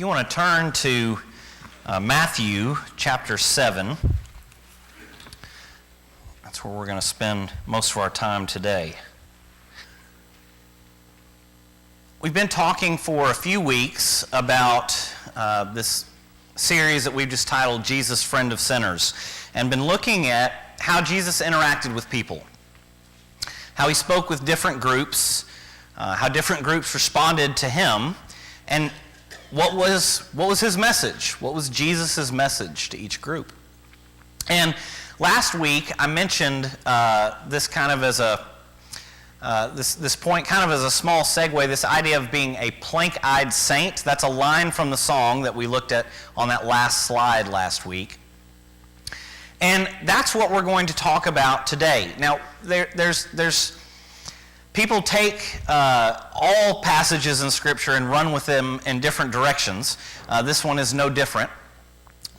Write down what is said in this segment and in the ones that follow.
you want to turn to Matthew chapter 7, that's where we're going to spend most of our time today. We've been talking for a few weeks about this series that we've just titled Jesus, Friend of Sinners, and been looking at how Jesus interacted with people, how he spoke with different groups, how different groups responded to him, and what was his message? What was Jesus' message to each group? And last week I mentioned this kind of as a this point kind of as a small segue, this idea of being a plank-eyed saint. That's a line from the song that we looked at on that last slide last week. And that's what we're going to talk about today. Now, there's people take all passages in Scripture and run with them in different directions. This one is no different.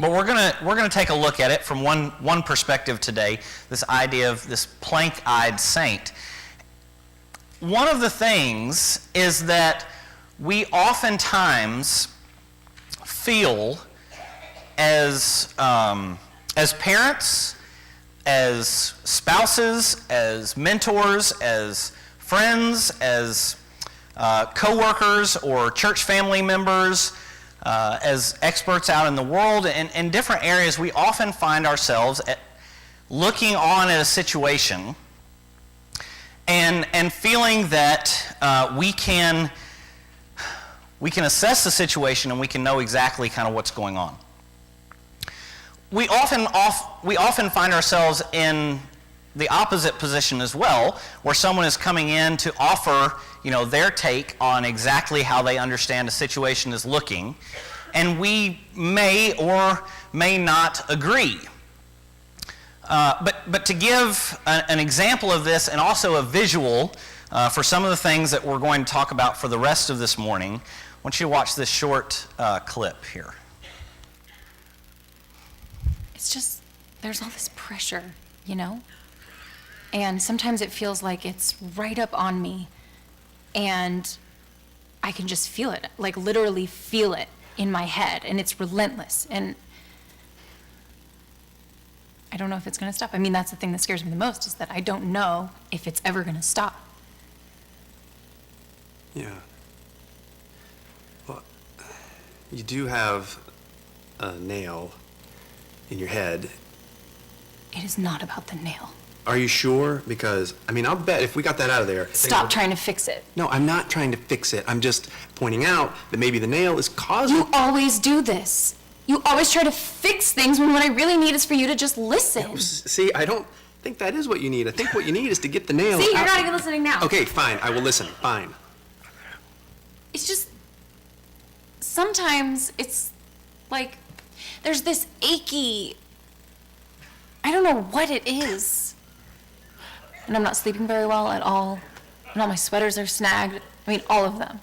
But we're gonna take a look at it from one perspective today, this idea of this plank-eyed saint. One of the things is that we oftentimes feel as parents, as spouses, as mentors, as friends, as co-workers or church family members, as experts out in the world, in different areas, we often find ourselves looking on at a situation and feeling that we can assess the situation and we can know exactly kind of what's going on. We often find ourselves in the opposite position as well, where someone is coming in to offer, their take on exactly how they understand a situation is looking, and we may or may not agree. But to give an example of this and also a visual for some of the things that we're going to talk about for the rest of this morning, I want you to watch this short clip here. It's just, there's all this pressure, And sometimes it feels like it's right up on me, and I can just feel it, like literally feel it in my head, and it's relentless, and I don't know if it's going to stop. I mean, that's the thing that scares me the most, is that I don't know if it's ever going to stop. Yeah. Well, you do have a nail in your head. It is not about the nail. Are you sure? Because, I'll bet if we got that out of there... Stop trying to fix it. No, I'm not trying to fix it. I'm just pointing out that maybe the nail is causing... You always do this. You always try to fix things when what I really need is for you to just listen. No, see, I don't think that is what you need. I think what you need is to get the nail See, you're out. not even listening now. Okay, fine. I will listen. Fine. It's just... Sometimes it's like there's this achy... I don't know what it is. And I'm not sleeping very well at all. And all my sweaters are snagged. All of them.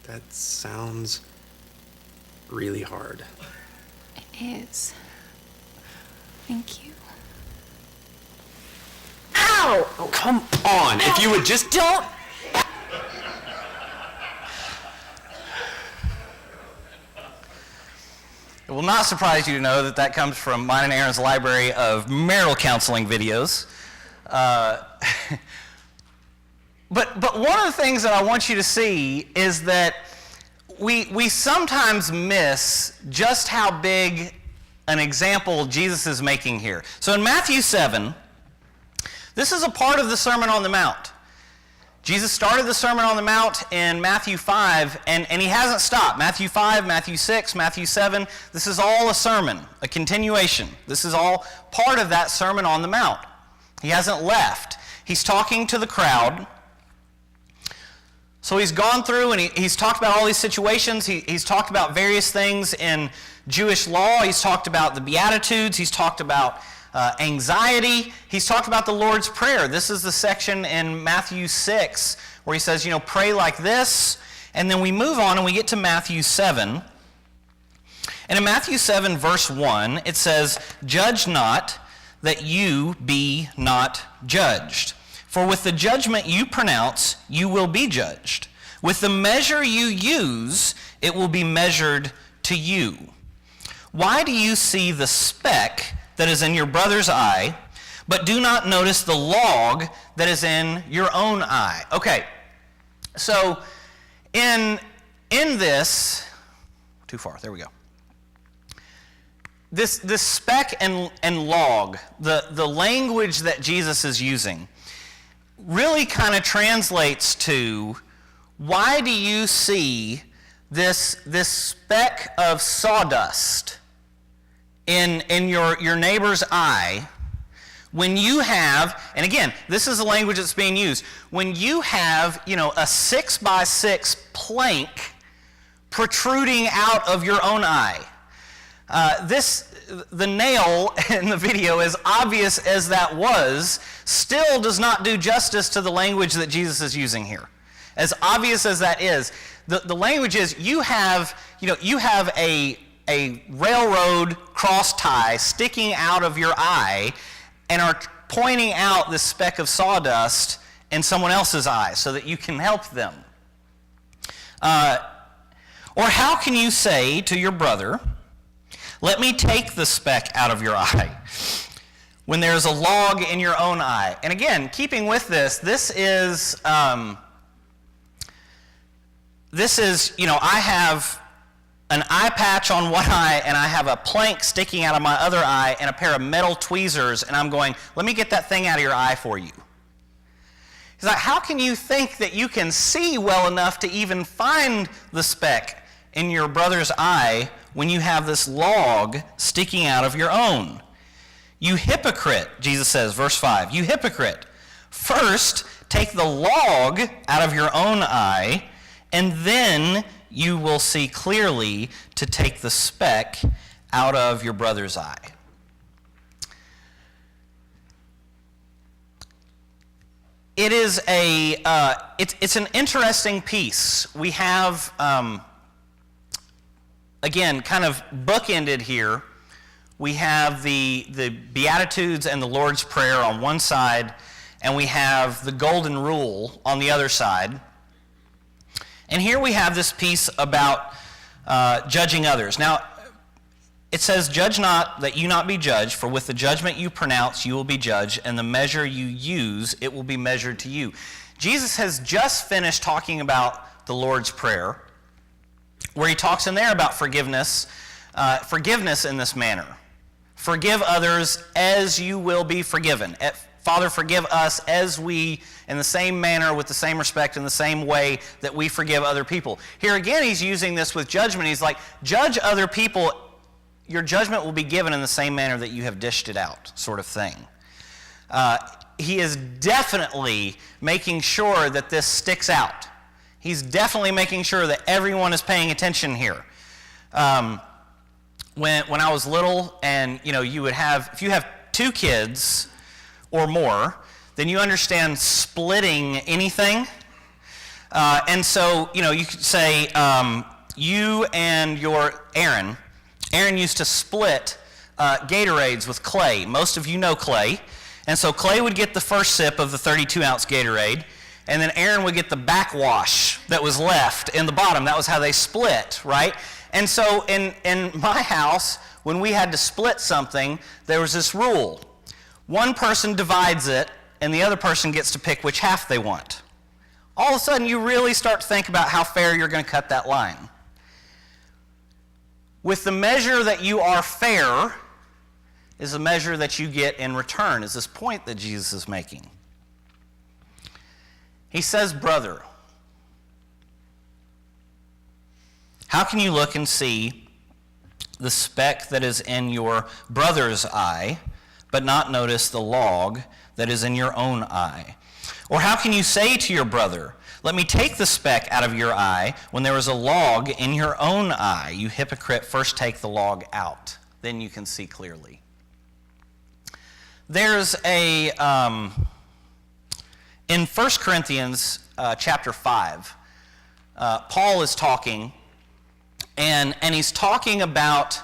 That sounds really hard. It is. Thank you. Ow! Oh, come on. If you would just... Don't... It will not surprise you to know that comes from mine and Aaron's library of marital counseling videos. But one of the things that I want you to see is that we sometimes miss just how big an example Jesus is making here. So in Matthew 7, this is a part of the Sermon on the Mount. Jesus started the Sermon on the Mount in Matthew 5, and he hasn't stopped. Matthew 5, Matthew 6, Matthew 7, this is all a sermon, a continuation. This is all part of that Sermon on the Mount. He hasn't left. He's talking to the crowd. So he's gone through and he's talked about all these situations. He's talked about various things in Jewish law. He's talked about the Beatitudes. He's talked about anxiety. He's talked about the Lord's Prayer. This is the section in Matthew 6 where he says, pray like this. And then we move on and we get to Matthew 7. And in Matthew 7, verse 1, it says, "Judge not, that you be not judged. For with the judgment you pronounce, you will be judged. With the measure you use, it will be measured to you. Why do you see the speck that is in your brother's eye, but do not notice the log that is in your own eye? Okay, so in this, too far, there we go. This speck and log, the language that Jesus is using, really kind of translates to, why do you see this speck of sawdust in your neighbor's eye when you have, and again, this is the language that's being used, when you have, a 6x6 plank protruding out of your own eye. The nail in the video, as obvious as that was, still does not do justice to the language that Jesus is using here. As obvious as that is, the language is you have a railroad cross tie sticking out of your eye and are pointing out this speck of sawdust in someone else's eye so that you can help them. Or how can you say to your brother, let me take the speck out of your eye, when there's a log in your own eye? And again, keeping with this is, I have an eye patch on one eye and I have a plank sticking out of my other eye and a pair of metal tweezers, and I'm going, let me get that thing out of your eye for you. He's like, how can you think that you can see well enough to even find the speck in your brother's eye when you have this log sticking out of your own? You hypocrite, Jesus says, verse 5, you hypocrite. First, take the log out of your own eye, and then you will see clearly to take the speck out of your brother's eye. It is it's an interesting piece. We have, again, kind of bookended here. We have the Beatitudes and the Lord's Prayer on one side, and we have the Golden Rule on the other side. And here we have this piece about judging others. Now, it says, judge not, that you not be judged, for with the judgment you pronounce, you will be judged, and the measure you use, it will be measured to you. Jesus has just finished talking about the Lord's Prayer, where he talks in there about forgiveness in this manner. Forgive others as you will be forgiven. Father, forgive us as we, in the same manner, with the same respect, in the same way that we forgive other people. Here again, he's using this with judgment. He's like, judge other people. Your judgment will be given in the same manner that you have dished it out, sort of thing. He is definitely making sure that this sticks out. He's definitely making sure that everyone is paying attention here. When I was little, and you would have, if you have 2 kids or more, then you understand splitting anything. And so, you could say, you and your Aaron used to split Gatorades with Clay. Most of you know Clay. And so Clay would get the first sip of the 32-ounce Gatorade, and then Aaron would get the backwash that was left in the bottom. That was how they split, right? And so in my house, when we had to split something, there was this rule. One person divides it, and the other person gets to pick which half they want. All of a sudden, you really start to think about how fair you're going to cut that line. With the measure that you are fair is the measure that you get in return, is this point that Jesus is making. He says, brother, how can you look and see the speck that is in your brother's eye, but not notice the log that is in your own eye? Or how can you say to your brother, let me take the speck out of your eye, when there is a log in your own eye? You hypocrite, first take the log out, then you can see clearly. There's in 1 Corinthians chapter 5, Paul is talking, and he's talking about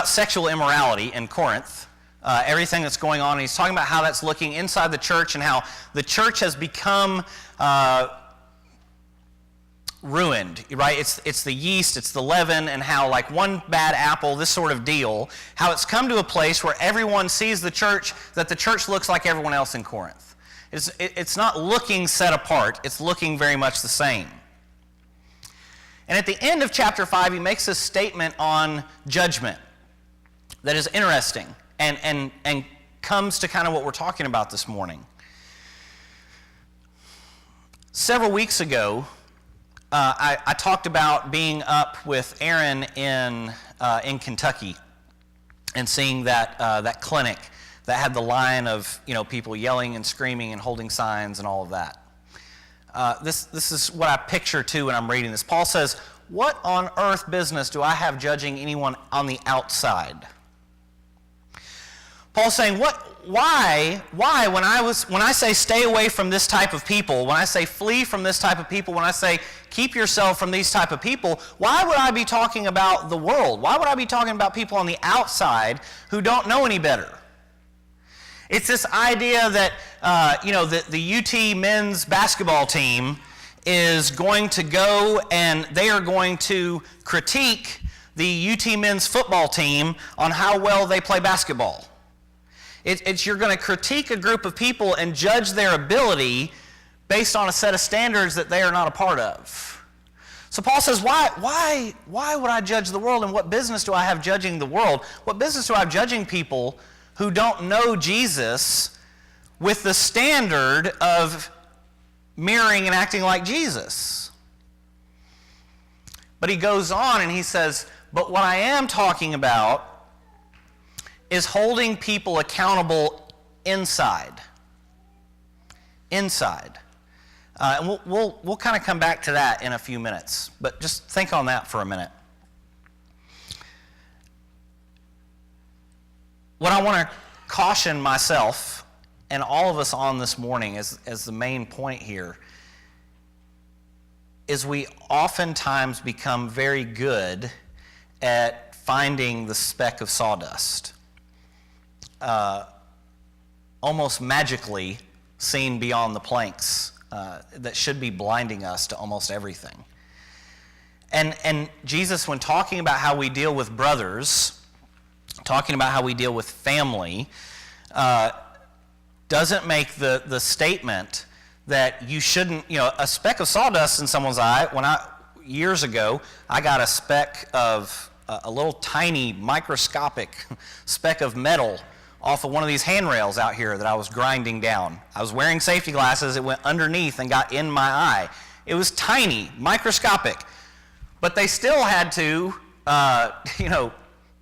sexual immorality in Corinth, everything that's going on. And he's talking about how that's looking inside the church and how the church has become ruined, right? It's the yeast, it's the leaven, and how like one bad apple, this sort of deal, how it's come to a place where everyone sees the church, that the church looks like everyone else in Corinth. It's not looking set apart, it's looking very much the same. And at the end of chapter 5, he makes a statement on judgment that is interesting and comes to kind of what we're talking about this morning. Several weeks ago, I talked about being up with Aaron in Kentucky and seeing that clinic that had the line of people yelling and screaming and holding signs and all of that. This is what I picture too when I'm reading this. Paul says, "What on earth business do I have judging anyone on the outside?" Paul's saying, why when I say stay away from this type of people, when I say flee from this type of people, when I say keep yourself from these type of people, why would I be talking about the world? Why would I be talking about people on the outside who don't know any better? It's this idea that the UT men's basketball team is going to go and they are going to critique the UT men's football team on how well they play basketball. It's you're going to critique a group of people and judge their ability based on a set of standards that they are not a part of. So Paul says, why would I judge the world, and what business do I have judging the world? What business do I have judging people who don't know Jesus with the standard of mirroring and acting like Jesus? But he goes on and he says, but what I am talking about is holding people accountable inside. Inside. And we'll kind of come back to that in a few minutes, but just think on that for a minute. What I want to caution myself and all of us on this morning as the main point here is we oftentimes become very good at finding the speck of sawdust. Almost magically seen beyond the planks that should be blinding us to almost everything. And Jesus, when talking about how we deal with brothers, talking about how we deal with family, doesn't make the statement that you shouldn't, a speck of sawdust in someone's eye. Years ago, I got a speck of, a little tiny microscopic speck of metal off of one of these handrails out here that I was grinding down. I was wearing safety glasses. It went underneath and got in my eye. It was tiny, microscopic. But they still had to,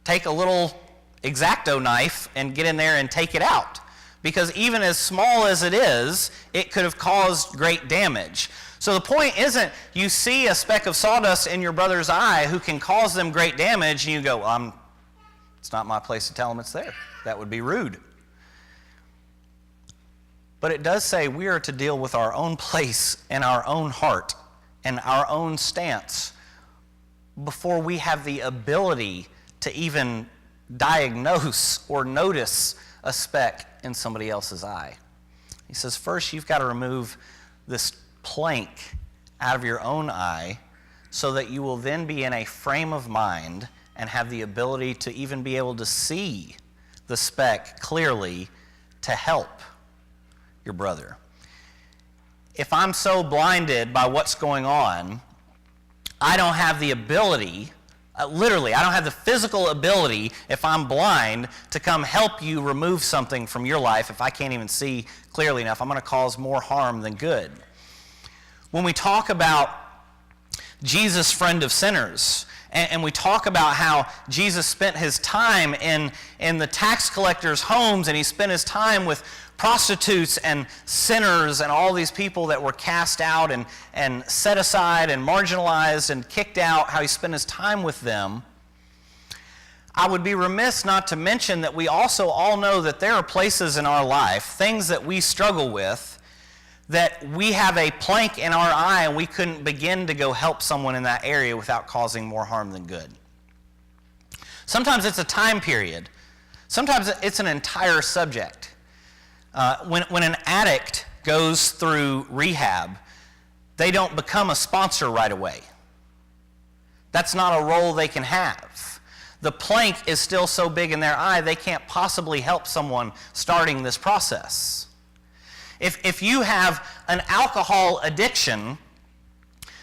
take a little X-Acto knife and get in there and take it out. Because even as small as it is, it could have caused great damage. So the point isn't you see a speck of sawdust in your brother's eye who can cause them great damage, and you go, well, it's not my place to tell them it's there. That would be rude. But it does say we are to deal with our own place and our own heart and our own stance before we have the ability to even diagnose or notice a speck in somebody else's eye. He says, first you've got to remove this plank out of your own eye so that you will then be in a frame of mind and have the ability to even be able to see the speck clearly to help your brother. If I'm so blinded by what's going on, I don't have the ability, literally, I don't have the physical ability, if I'm blind, to come help you remove something from your life if I can't even see clearly enough. I'm going to cause more harm than good. When we talk about Jesus, friend of sinners, and we talk about how Jesus spent his time in the tax collectors' homes, and he spent his time with prostitutes and sinners and all these people that were cast out and set aside and marginalized and kicked out, how he spent his time with them. I would be remiss not to mention that we also all know that there are places in our life, things that we struggle with, that we have a plank in our eye and we couldn't begin to go help someone in that area without causing more harm than good. Sometimes it's a time period. Sometimes it's an entire subject. When an addict goes through rehab, they don't become a sponsor right away. That's not a role they can have. The plank is still so big in their eye, they can't possibly help someone starting this process. If you have an alcohol addiction,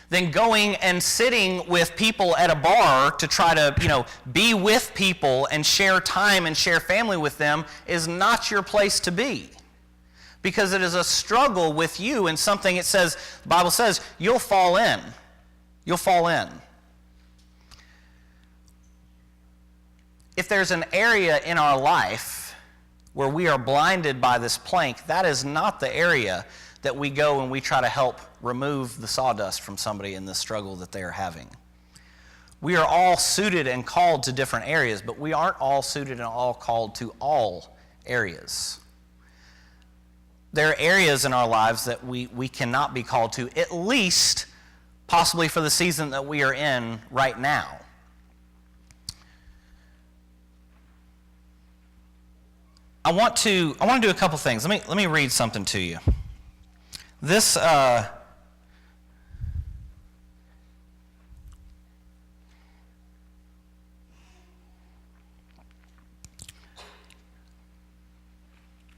then going and sitting with people at a bar to try to, be with people and share time and share family with them is not your place to be. Because it is a struggle with you and something the Bible says, you'll fall in. You'll fall in. If there's an area in our life where we are blinded by this plank, that is not the area that we go and we try to help remove the sawdust from somebody in the struggle that they are having. We are all suited and called to different areas, but we aren't all suited and all called to all areas. There are areas in our lives that we cannot be called to, at least possibly for the season that we are in right now. I want to do a couple things. Let me read something to you. This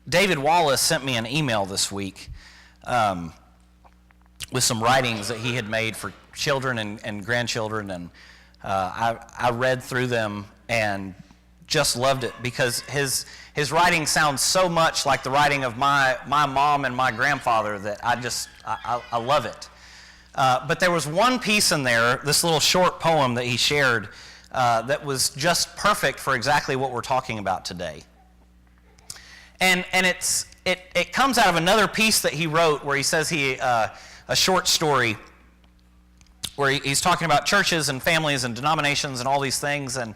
David Wallace sent me an email this week with some writings that he had made for children and grandchildren, and I read through them and just loved it because his writing sounds so much like the writing of my mom and my grandfather that I love it. But there was one piece in there, this little short poem that he shared, that was just perfect for exactly what we're talking about today. And it comes out of another piece that he wrote where he says a short story where he's talking about churches and families and denominations and all these things, and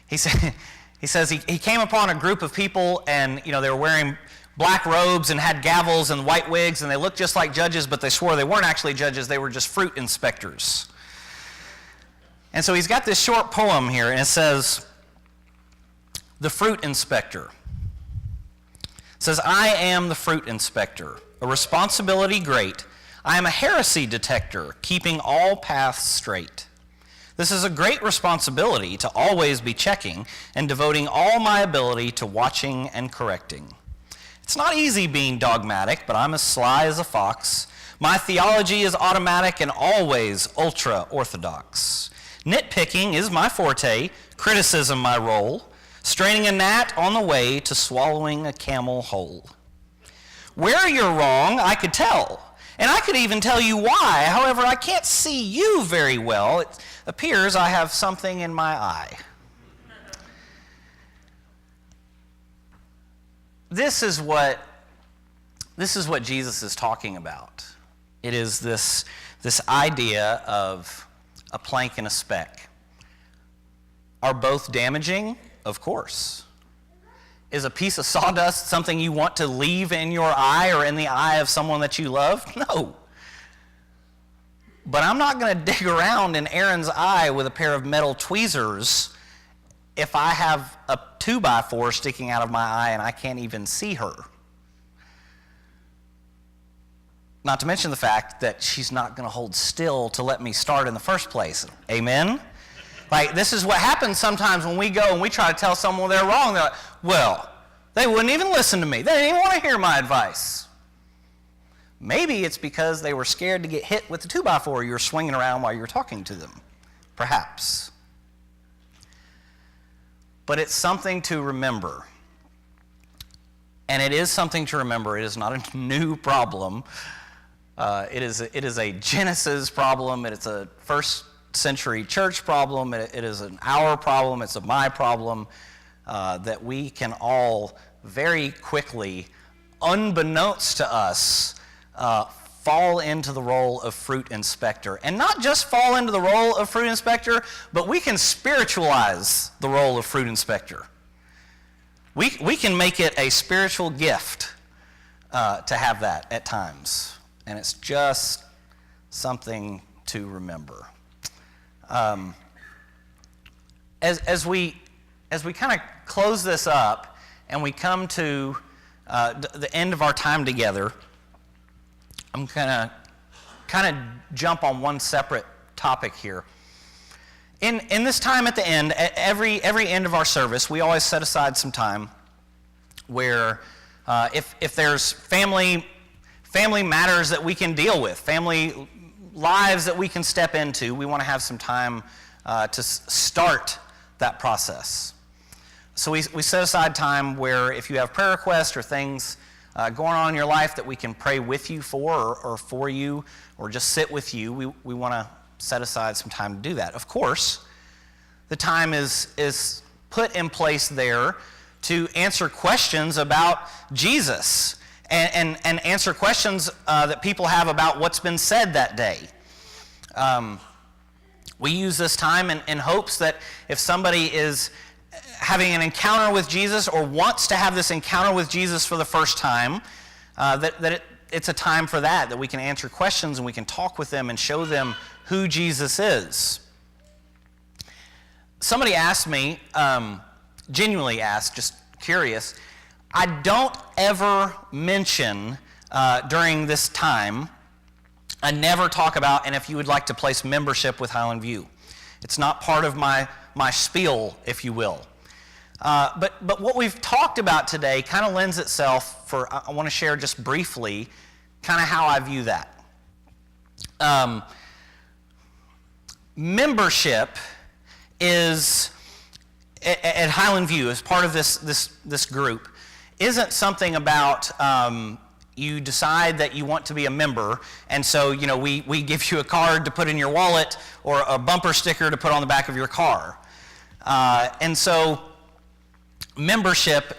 he says he came upon a group of people, and they were wearing black robes and had gavels and white wigs, and they looked just like judges, but they swore they weren't actually judges, they were just fruit inspectors. And so he's got this short poem here, and it says, "The Fruit Inspector." It says, "I am the fruit inspector, a responsibility great. I am a heresy detector, keeping all paths straight. This is a great responsibility to always be checking and devoting all my ability to watching and correcting. It's not easy being dogmatic, but I'm as sly as a fox. My theology is automatic and always ultra-orthodox. Nitpicking is my forte, criticism my role, straining a gnat on the way to swallowing a camel whole. Where you're wrong, I could tell, and I could even tell you why. However, I can't see you very well. It appears I have something in my eye." This is what Jesus is talking about. It is this idea of a plank and a speck. Are both damaging? Of course. Is a piece of sawdust something you want to leave in your eye or in the eye of someone that you love? No. But I'm not going to dig around in Erin's eye with a pair of metal tweezers if I have a 2x4 sticking out of my eye and I can't even see her. Not to mention the fact that she's not going to hold still to let me start in the first place. Amen? Like, this is what happens sometimes when we go and we try to tell someone they're wrong. They're like, well, they wouldn't even listen to me. They didn't even want to hear my advice. Maybe it's because they were scared to get hit with the 2x4 you were swinging around while you were talking to them. Perhaps. But it's something to remember. And it is something to remember. It is not a new problem. It is a Genesis problem. It's a first century church problem. It is an our problem. It's a my problem that we can all very quickly, unbeknownst to us, fall into the role of fruit inspector. And not just fall into the role of fruit inspector, but we can spiritualize the role of fruit inspector. We can make it a spiritual gift to have that at times. And it's just something to remember. As we kind of close this up and we come to the end of our time together, I'm going to kind of jump on one separate topic here. In this time at the end, at every end of our service, we always set aside some time where if there's family matters that we can deal with, family lives that we can step into, we want to have some time to start that process. So we set aside time where if you have prayer requests or things going on in your life that we can pray with you for you or just sit with you, we want to set aside some time to do that. Of course, the time is put in place there to answer questions about Jesus and answer questions that people have about what's been said that day. We use this time in hopes that if somebody is having an encounter with Jesus or wants to have this encounter with Jesus for the first time, it's a time for that we can answer questions and we can talk with them and show them who Jesus is. Somebody asked me, genuinely asked, just curious, I don't ever mention during this time, I never talk about, and if you would like to place membership with Highland View. It's not part of my spiel, if you will. But what we've talked about today kind of lends itself for, I want to share just briefly kind of how I view that. Membership is, at Highland View, as part of this group, isn't something about you decide that you want to be a member, and so we give you a card to put in your wallet or a bumper sticker to put on the back of your car. And so membership,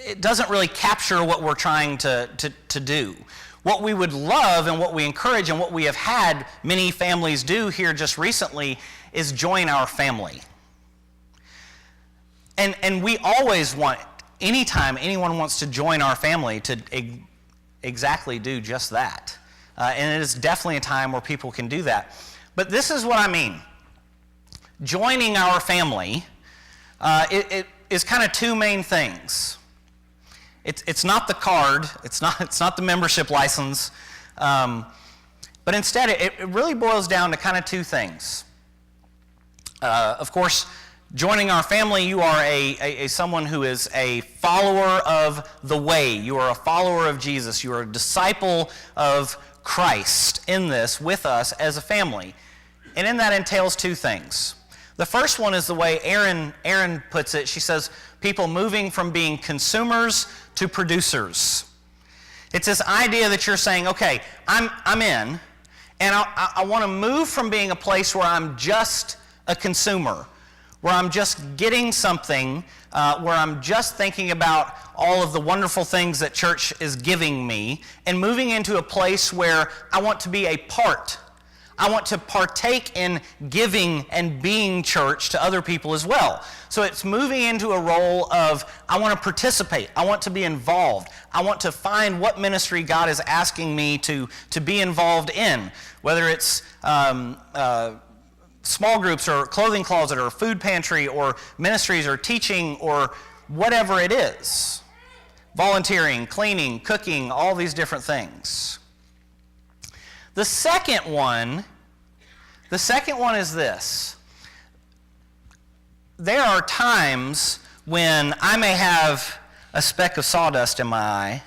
it doesn't really capture what we're trying to do. What we would love and what we encourage and what we have had many families do here just recently is join our family. And we always want, anytime anyone wants to join our family, to exactly do just that. And it is definitely a time where people can do that. But this is what I mean. Joining our family, it is kind of two main things. It's not the card, it's not the membership license, but instead it really boils down to kind of two things. Of course, joining our family, you are a someone who is a follower of the way. You are a follower of Jesus. You are a disciple of Christ in this with us as a family. And in that entails two things. The first one is the way Erin puts it. She says, people moving from being consumers to producers. It's this idea that you're saying, okay, I'm in, and I want to move from being a place where I'm just a consumer, where I'm just getting something, where I'm just thinking about all of the wonderful things that church is giving me, and moving into a place where I want to be a part. I want to partake in giving and being church to other people as well. So it's moving into a role of, I want to participate. I want to be involved. I want to find what ministry God is asking me to be involved in, whether it's small groups or clothing closet or food pantry or ministries or teaching or whatever it is. Volunteering, cleaning, cooking, all these different things. The second one is this. There are times when I may have a speck of sawdust in my eye,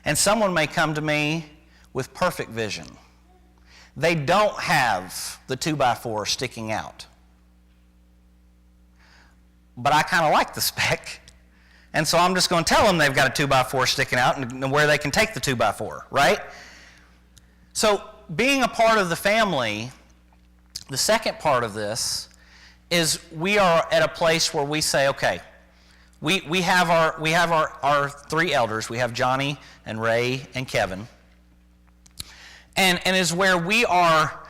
and someone may come to me with perfect vision. They don't have the 2x4 sticking out. But I kind of like the speck, and so I'm just going to tell them they've got a 2x4 sticking out and where they can take the 2x4, right? So being a part of the family, the second part of this is we are at a place where we say, okay, we have our three elders. We have Johnny and Ray and Kevin. And is where we are,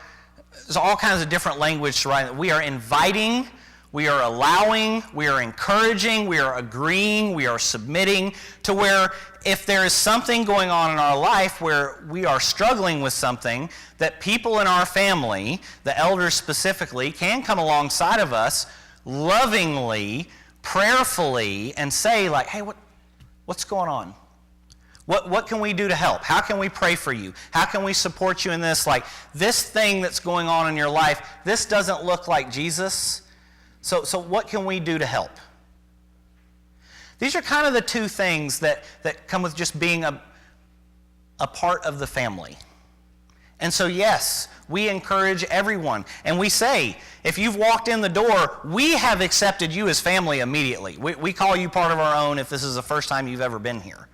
there's all kinds of different language to write. We are inviting, we are allowing, we are encouraging, we are agreeing, we are submitting to where if there is something going on in our life where we are struggling with something, that people in our family, the elders specifically, can come alongside of us lovingly, prayerfully, and say like, hey, what's going on? What can we do to help? How can we pray for you? How can we support you in this? Like, this thing that's going on in your life, this doesn't look like Jesus. So what can we do to help? These are kind of the two things that come with just being a part of the family. And so, yes, we encourage everyone. And we say, if you've walked in the door, we have accepted you as family immediately. We call you part of our own if this is the first time you've ever been here.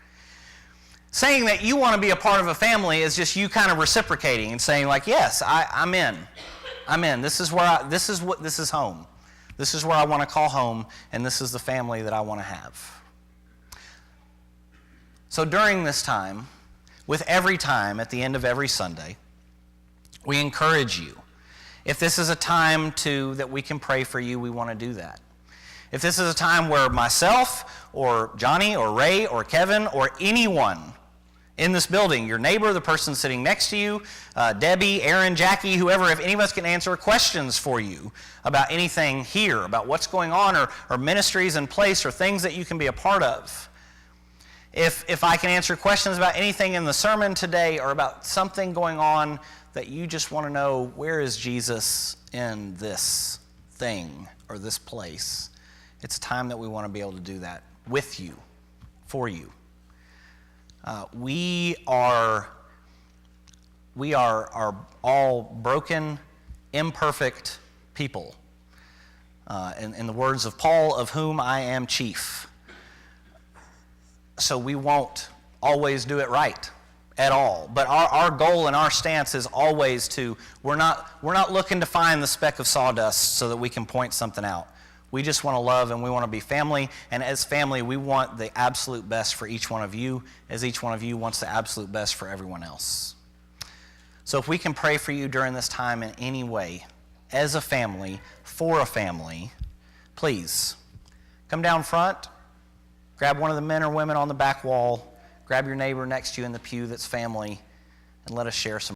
Saying that you want to be a part of a family is just you kind of reciprocating and saying, like, yes, I'm in. I'm in. This is home. This is where I want to call home, and this is the family that I want to have. So during this time, with every time at the end of every Sunday, we encourage you. If this is a time that we can pray for you, we want to do that. If this is a time where myself or Johnny or Ray or Kevin or anyone in this building, your neighbor, the person sitting next to you, Debbie, Aaron, Jackie, whoever, if any of us can answer questions for you about anything here, about what's going on or ministries in place or things that you can be a part of. If I can answer questions about anything in the sermon today or about something going on that you just want to know, where is Jesus in this thing or this place? It's a time that we want to be able to do that with you, for you. We are all broken, imperfect people. In the words of Paul, of whom I am chief. So we won't always do it right at all. But our goal and our stance is always we're not looking to find the speck of sawdust so that we can point something out. We just want to love and we want to be family. And as family, we want the absolute best for each one of you, as each one of you wants the absolute best for everyone else. So if we can pray for you during this time in any way, as a family, for a family, please come down front, grab one of the men or women on the back wall, grab your neighbor next to you in the pew that's family, and let us share some